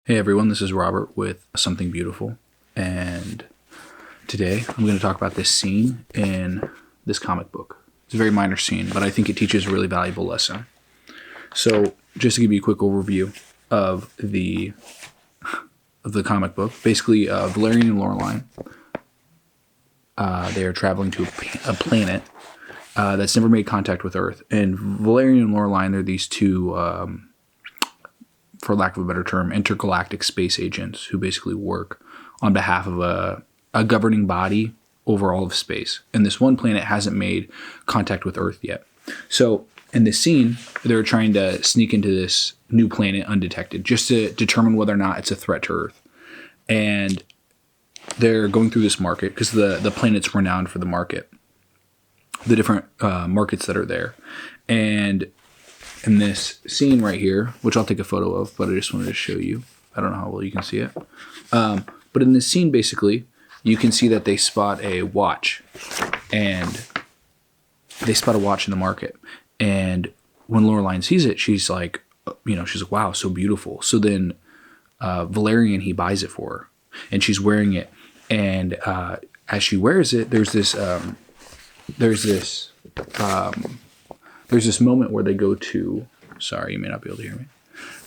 Hey everyone, this is Robert with Something Beautiful, and today I'm going to talk about this scene in this comic book. It's a very minor scene, but I think it teaches a really valuable lesson. So, just to give you a quick overview of the comic book, basically, Valérian and Laureline, they are traveling to a planet that's never made contact with Earth, and Valérian and Laureline, they're these two, for lack of a better term, intergalactic space agents who basically work on behalf of a governing body over all of space. And this one planet hasn't made contact with Earth yet. So in this scene, they're trying to sneak into this new planet undetected just to determine whether or not it's a threat to Earth. And they're going through this market because the planet's renowned for the market, the different markets that are there. And in this scene right here, which I'll take a photo of, but I just wanted to show you. I don't know how well you can see it. But in this scene, basically, you can see that they spot a watch. And they spot a watch in the market. And when Laureline sees it, she's like, wow, so beautiful. So then Valérian, he buys it for her. And she's wearing it. And as she wears it, there's this moment where they go to, sorry, you may not be able to hear me.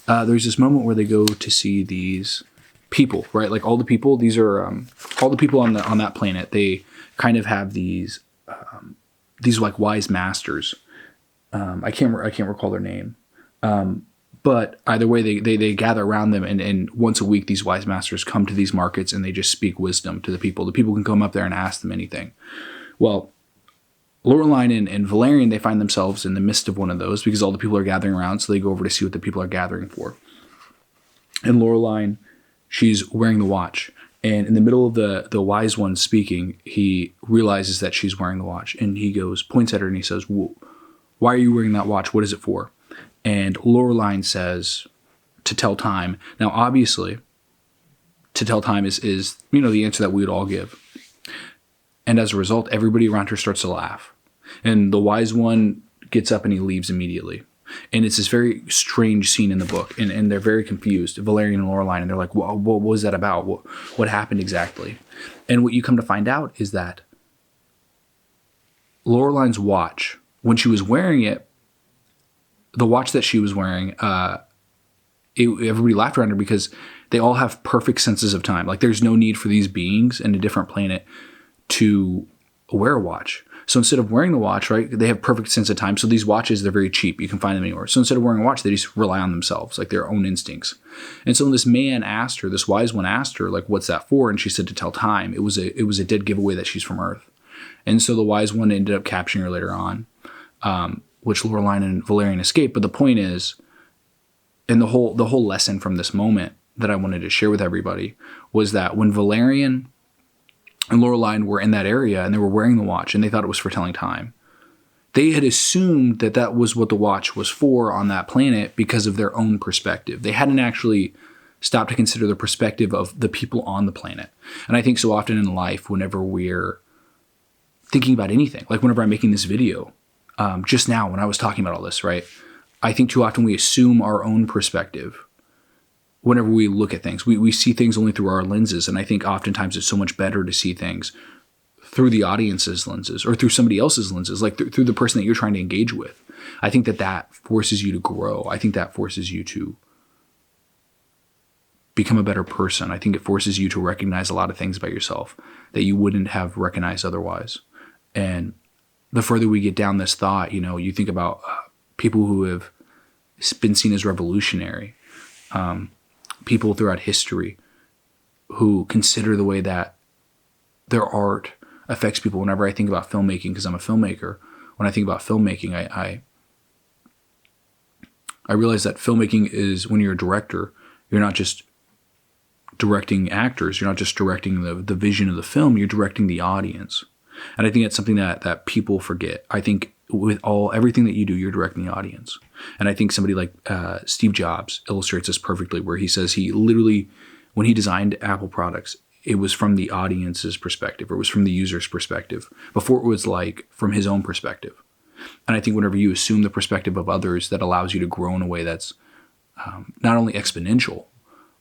There's this moment where they go to see these people, right? Like all the people, these are all the people on that planet. They kind of have these like wise masters. I can't recall their name. But either way, they gather around them, and once a week, these wise masters come to these markets and they just speak wisdom to the people. The people can come up there and ask them anything. Well, Laureline and Valérian, they find themselves in the midst of one of those because all the people are gathering around, so they go over to see what the people are gathering for. And Laureline, she's wearing the watch. And in the middle of the wise one speaking, he realizes that she's wearing the watch. And he points at her and he says, why are you wearing that watch? What is it for? And Laureline says, to tell time. Now, obviously, to tell time is the answer that we would all give. And as a result, everybody around her starts to laugh. And the wise one gets up and he leaves immediately. And it's this very strange scene in the book. And they're very confused, Valérian and Laureline. And they're like, what was that about? What happened exactly? And what you come to find out is that Laureline's watch, when she was wearing it, the watch that she was wearing, everybody laughed around her because they all have perfect senses of time. Like there's no need for these beings in a different planet to wear a watch. So instead of wearing the watch, right, they have perfect sense of time. So these watches, they're very cheap. You can find them anywhere. So instead of wearing a watch, they just rely on themselves, like their own instincts. And so when this man asked her, this wise one asked her, like, what's that for? And she said to tell time. It was a dead giveaway that she's from Earth. And so the wise one ended up capturing her later on, which Laureline and Valérian escaped. But the point is, and the whole lesson from this moment that I wanted to share with everybody was that when Valérian and Laureline were in that area and they were wearing the watch and they thought it was for telling time, they had assumed that was what the watch was for on that planet because of their own perspective. They hadn't actually stopped to consider the perspective of the people on the planet. And I think so often in life, whenever we're thinking about anything, like whenever I'm making this video, just now when I was talking about all this, right? I think too often we assume our own perspective. Whenever we look at things, we see things only through our lenses. And I think oftentimes it's so much better to see things through the audience's lenses or through somebody else's lenses, like through the person that you're trying to engage with. I think that forces you to grow. I think that forces you to become a better person. I think it forces you to recognize a lot of things about yourself that you wouldn't have recognized otherwise. And the further we get down this thought, you think about people who have been seen as revolutionary, people throughout history who consider the way that their art affects people. Whenever I think about filmmaking, because I'm a filmmaker, when I think about filmmaking, I realize that filmmaking is when you're a director, you're not just directing actors, you're not just directing the vision of the film, you're directing the audience. And I think that's something that people forget. I think with everything that you do, you're directing the audience. And I think somebody like Steve Jobs illustrates this perfectly, where he says he literally, when he designed Apple products, it was from the audience's perspective, or it was from the user's perspective, before it was like from his own perspective. And I think whenever you assume the perspective of others, that allows you to grow in a way that's not only exponential,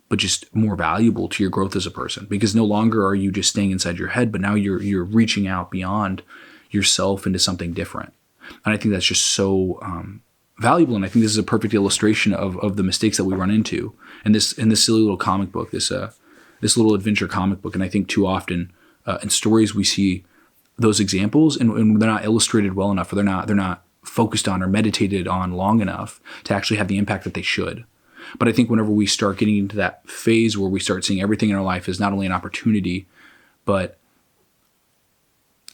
but just more valuable to your growth as a person, because no longer are you just staying inside your head, but now you're reaching out beyond yourself into something different. And I think that's just so valuable. And I think this is a perfect illustration of the mistakes that we run into in this silly little comic book, this little adventure comic book. And I think too often in stories we see those examples, and they're not illustrated well enough, or they're not focused on or meditated on long enough to actually have the impact that they should. But I think whenever we start getting into that phase where we start seeing everything in our life as not only an opportunity, but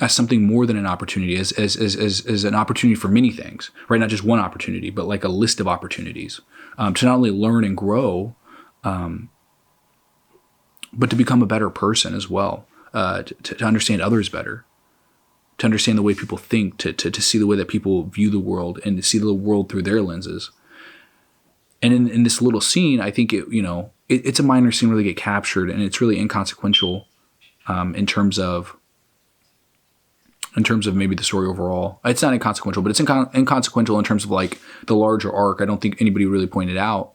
as something more than an opportunity, as an opportunity for many things, right? Not just one opportunity, but like a list of opportunities to not only learn and grow, but to become a better person as well, to understand others better, to understand the way people think, to see the way that people view the world, and to see the world through their lenses. And in this little scene, I think it's a minor scene where they get captured, and it's really inconsequential in terms of maybe the story overall. It's not inconsequential, but it's inconsequential in terms of like the larger arc. I don't think anybody really pointed out,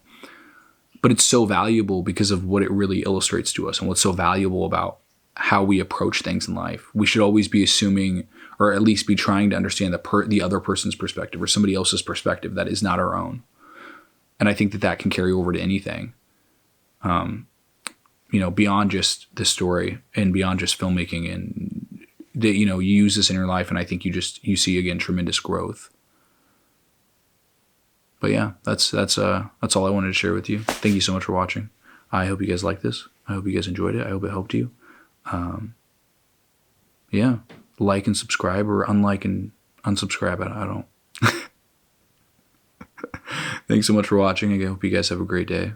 but it's so valuable because of what it really illustrates to us and what's so valuable about how we approach things in life. We should always be assuming, or at least be trying to understand the other person's perspective or somebody else's perspective that is not our own. And I think that can carry over to anything, beyond just this story and beyond just filmmaking, and that, you use this in your life. And I think you see again, tremendous growth. But yeah, that's all I wanted to share with you. Thank you so much for watching. I hope you guys liked this. I hope you guys enjoyed it. I hope it helped you. Yeah, like and subscribe, or unlike and unsubscribe. I don't. Thanks so much for watching. I hope you guys have a great day.